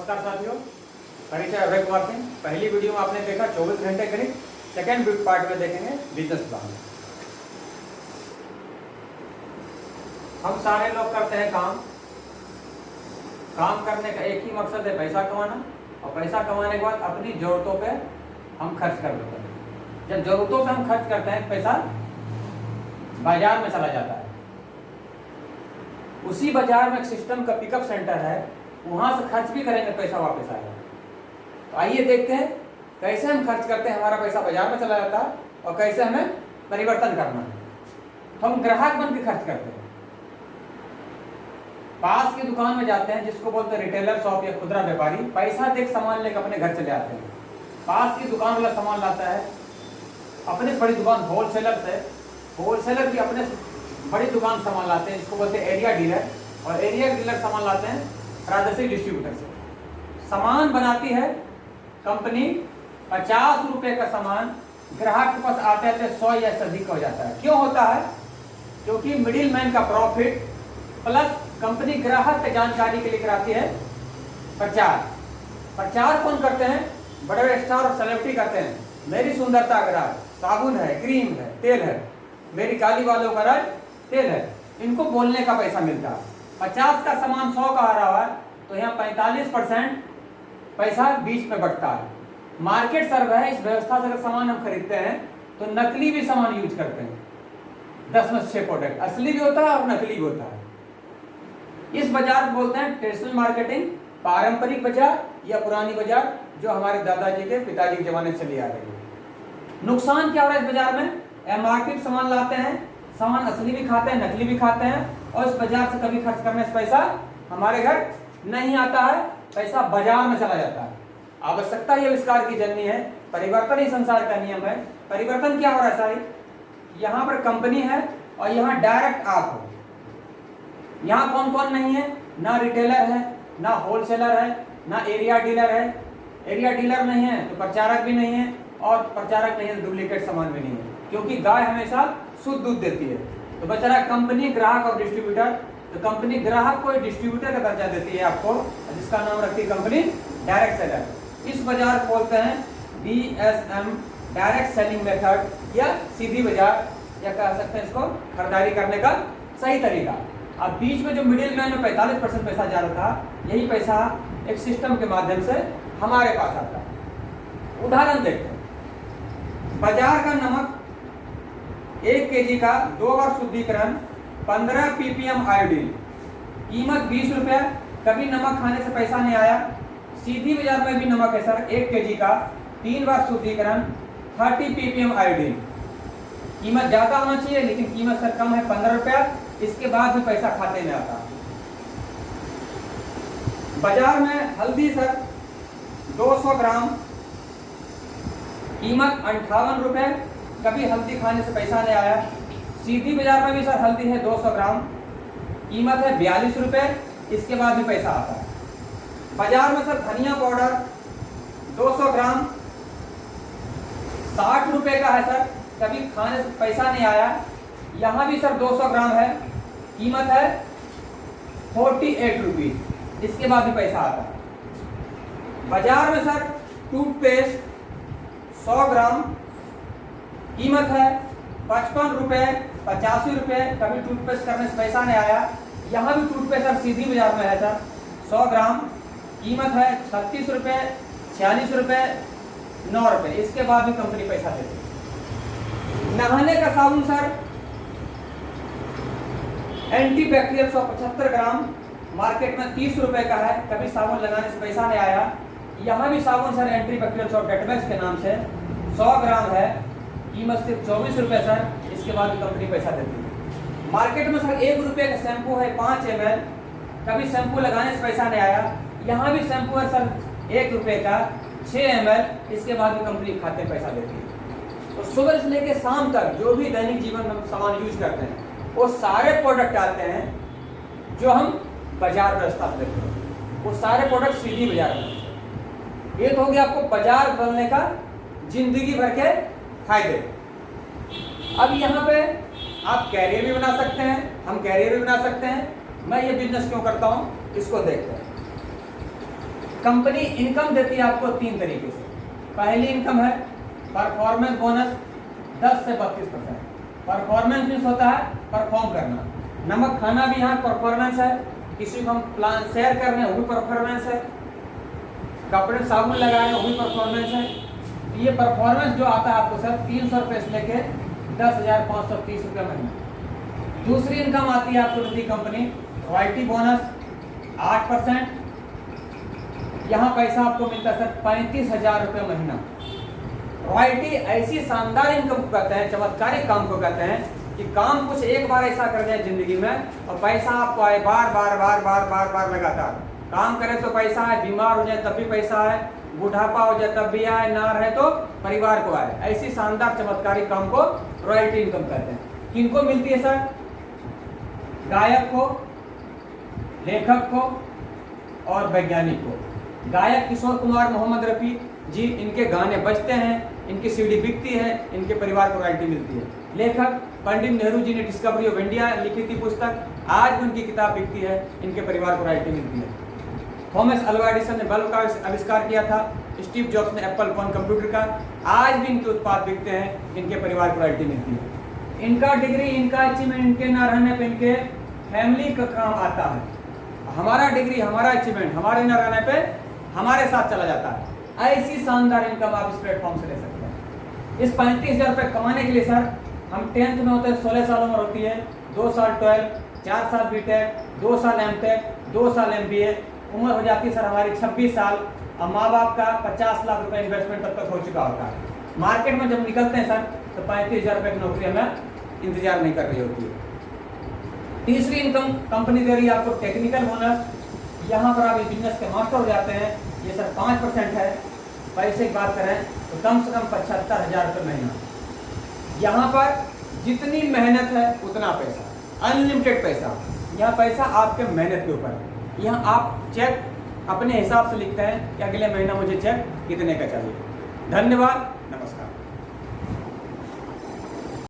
नमस्कार साथियों, परिचय अभय कुमार सिंह। पहली वीडियो में आपने देखा 24 घंटे गणित, सेकेंड पार्ट में देखेंगे बिजनेस प्लान। हम सारे लोग करते हैं काम करने का एक ही मकसद है पैसा कमाना, और पैसा कमाने के बाद अपनी जरूरतों पे हम खर्च कर देते हैं। जब जरूरतों से हम खर्च करते हैं, पैसा बाजार में चला जाता है। उसी बाजार में एक सिस्टम का पिकअप सेंटर है, वहां से खर्च भी करेंगे, पैसा वापस आएगा। तो आइए देखते हैं कैसे हम खर्च करते हैं, हमारा पैसा बाजार में चला जाता है, और कैसे हमें परिवर्तन करना है। तो हम ग्राहक बन के खर्च करते हैं। पास की दुकान में जाते हैं, जिसको बोलते हैं रिटेलर शॉप या खुदरा व्यापारी। पैसा देख सामान लेकर अपने घर चले आते हैं। पास की दुकान वाला सामान लाता है अपने बड़ी दुकान होलसेलर से, होलसेलर भी अपने बड़ी दुकान सामान लाते हैं, जिसको बोलते हैं एरिया डीलर, और एरिया डीलर सामान लाते हैं प्रादेशिक डिस्ट्रीब्यूटर से। सामान बनाती है कंपनी, 50 रुपए का सामान ग्राहक के पास आते आते 100 या से अधिक हो जाता है। क्यों होता है? क्योंकि मिडिल मैन का प्रॉफिट प्लस कंपनी ग्राहक की जानकारी के लिए कराती है प्रचार कौन करते हैं? बड़े बड़े स्टार और सेलिब्रिटी करते हैं। मेरी सुंदरता का राज साबुन है, क्रीम है, तेल है, मेरी काली बालों का राज तेल है। इनको बोलने का पैसा मिलता है। 50 का सामान 100 का आ रहा है, तो यहाँ 45% पैसा बीच में बढ़ता है। मार्केट सर्वे है, इस व्यवस्था से अगर सामान हम खरीदते हैं तो नकली भी सामान यूज करते हैं। 10 में 6 प्रोडक्ट असली भी होता है और नकली भी होता है। इस बाजार को बोलते हैं ट्रेडिशनल मार्केटिंग, पारंपरिक बाजार या पुरानी बाजार, जो हमारे दादाजी के पिताजी के जमाने से चली आ रही है। नुकसान क्या हो रहा है इस बाजार में? एमआरपी सामान लाते हैं, सामान असली भी खाते हैं, नकली भी खाते हैं, और इस बाजार से कभी खर्च करने से पैसा हमारे घर नहीं आता है, पैसा बाजार में चला जाता है। आवश्यकता ही आविष्कार की जननी है, परिवर्तन ही संसार का नियम है। परिवर्तन क्या हो रहा है साहब? यहाँ पर कंपनी है और यहाँ डायरेक्ट आप हो। यहाँ कौन कौन नहीं है? ना रिटेलर है, ना होलसेलर है, ना एरिया डीलर है। एरिया डीलर नहीं है तो प्रचारक भी नहीं है, और प्रचारक नहीं है तो डुप्लीकेट सामान भी नहीं है, क्योंकि गाय हमेशा शुद्ध दूध देती है। तो बेचारा कंपनी, ग्राहक और डिस्ट्रीब्यूटर। तो कंपनी ग्राहक को डिस्ट्रीब्यूटर का दर्जा देती है आपको, जिसका नाम रखती है कंपनी डायरेक्ट सेलर। इस बाजार को बोलते हैं DSM, डायरेक्ट सेलिंग मेथड, या सीधी बाजार, या कह सकते हैं इसको खरीदारी करने का सही तरीका। अब बीच में जो मिडिल मैन में 45% पैसा जा रहा था, यही पैसा एक सिस्टम के माध्यम से हमारे पास आता है। उदाहरण देखते हैं। बाजार का नमक 1 kg का 2 बार शुद्धिकरण 15 ppm आयोडीन, कीमत 20 रुपया। कभी नमक खाने से पैसा नहीं आया। सीधी बाजार में भी नमक है सर, 1 kg का 3 बार शुद्धिकरण 30 ppm आयोडीन। कीमत ज्यादा होना चाहिए, लेकिन कीमत सर कम है, 15 रुपया। इसके बाद भी पैसा खाते में आता। बाजार में हल्दी सर 200 ग्राम, कीमत 58 रुपए। कभी हल्दी खाने से पैसा नहीं आया। सीधी बाजार में भी सर हल्दी है 200 ग्राम, कीमत है 42 रुपए। इसके बाद भी पैसा आता है। बाजार में सर धनिया पाउडर 200 ग्राम 60 रुपए का है सर, कभी खाने से पैसा नहीं आया। यहाँ भी सर 200 ग्राम है, कीमत है 48 रुपीज। इसके बाद भी पैसा आता है। बाजार में सर टूथपेस्ट 100 ग्राम, कीमत है 55 रुपए, 85 रुपए। कभी टूथपेस्ट करने से पैसा नहीं आया। यहाँ भी टूथपेस्ट सर सीधी बाजार में है सर 100 ग्राम, कीमत है 36 रुपए, 46 रुपए, 9 रुपए। इसके बाद भी कंपनी पैसा देती है। नहाने का साबुन सर एंटी बैक्टीरियल 175 ग्राम, मार्केट में 30 रुपए का है। कभी साबुन लगाने से पैसा नहीं आया। यहाँ भी साबुन सर एंटी बैक्टीरियल और डेटमैक्स के नाम से 100 ग्राम है, कीमत सिर्फ 24 रुपए सर। इसके बाद भी कंपनी पैसा देती है। मार्केट में सर 1 रुपए का शैम्पू है 5 ml, कभी शैम्पू लगाने से पैसा नहीं आया। यहाँ भी शैम्पू है सर 1 रुपए का 6 ml। इसके बाद भी कंपनी खाते में पैसा देती है। तो सुबह से लेकर शाम तक जो भी दैनिक जीवन में सामान यूज करते हैं, वो सारे प्रोडक्ट आते हैं जो हम बाजार व्यवस्था से लेते हैं। वो सारे प्रोडक्ट सीधी बाजार में। ये तो हो गया आपको बाजार बदलने का जिंदगी भर के फायदे। अब यहाँ पे आप कैरियर भी बना सकते हैं, हम कैरियर भी बना सकते हैं। मैं ये बिजनेस क्यों करता हूँ, इसको देखते हैं। कंपनी इनकम देती है आपको 3 तरीके से। पहली इनकम है परफॉर्मेंस बोनस 10 से 32%। परफॉर्मेंस मीन्स होता है परफॉर्म करना। नमक खाना भी यहाँ परफॉर्मेंस है, किसी को हम प्लान शेयर कर रहे हैं वो भी परफॉर्मेंस है, कपड़े साबुन लगा रहे हैं वो भी परफॉर्मेंस है। ये परफॉर्मेंस जो आता है आपको सर 300 रुपये से लेके 10,530 रुपये महीना। दूसरी इनकम आती है आपको देती कंपनी रॉयल्टी बोनस 8%। यहाँ पैसा आपको मिलता है सर 35,000 रुपये महीना। रॉयल्टी ऐसी शानदार इनकम को कहते हैं, चमत्कारिक काम को कहते हैं कि काम कुछ एक बार ऐसा कर जाए जिंदगी में और पैसा आपको आए बार बार बार बार बार बार लगातार। काम करें तो पैसा है, बीमार हो जाए तब भी पैसा है, बुढ़ापा हो जाए तब भी आए, ना रहे तो परिवार को आए। ऐसी शानदार चमत्कारिक काम को रॉयल्टी इनकम कहते हैं। किनको मिलती है सर? गायक को, लेखक को और वैज्ञानिक को। गायक किशोर कुमार मोहम्मद रफ़ी जी, इनके गाने बजते हैं, इनकी सीडी बिकती है, इनके परिवार को रॉयल्टी मिलती है। लेखक पंडित नेहरू जी ने डिस्कवरी ऑफ इंडिया लिखी थी पुस्तक, आज भी उनकी किताब बिकती है, इनके परिवार को रॉयल्टी मिलती है। थॉमस अल्वा एडिसन ने बल्ब का आविष्कार किया था, स्टीव जॉब्स ने एप्पल फोन कंप्यूटर का, आज भी इनके उत्पाद बिकते हैं, इनके परिवार को रॉयल्टी मिलती है। इनका डिग्री, इनका अचीवमेंट, इनके ना रहने पर इनके फैमिली का काम आता है। हमारा डिग्री, हमारा अचीवमेंट हमारे न रहने पे हमारे साथ चला जाता है। ऐसी शानदार इनकम आप इस प्लेटफॉर्म से ले सकते हैं। इस 35,000 रुपये कमाने के लिए सर हम 10th में होते हैं, 16 साल उम्र होती है, 2 साल 12, 4 साल बीटेक, 2 साल एमटेक, 2 साल एमबीए, उम्र हो जाती है सर हमारी 26 साल। और माँ बाप का 50 लाख रुपए इन्वेस्टमेंट तब तक हो चुका होता है। मार्केट में जब निकलते हैं सर तो 35,000 रुपये की नौकरी हमें इंतजार नहीं कर रही होती है। तीसरी इनकम कंपनी दे रही है आपको टेक्निकल बोनस। यहाँ पर आप बिजनेस के मास्टर हो जाते हैं, ये सर 5% है। पैसे की बात करें तो कम से कम 75,000 रुपये महीना। यहाँ पर जितनी मेहनत है उतना पैसा, अनलिमिटेड पैसा। यहाँ पैसा आपके मेहनत के ऊपर है। यहाँ आप चेक अपने हिसाब से लिखते हैं कि अगले महीना मुझे चेक कितने का चाहिए। धन्यवाद, नमस्कार।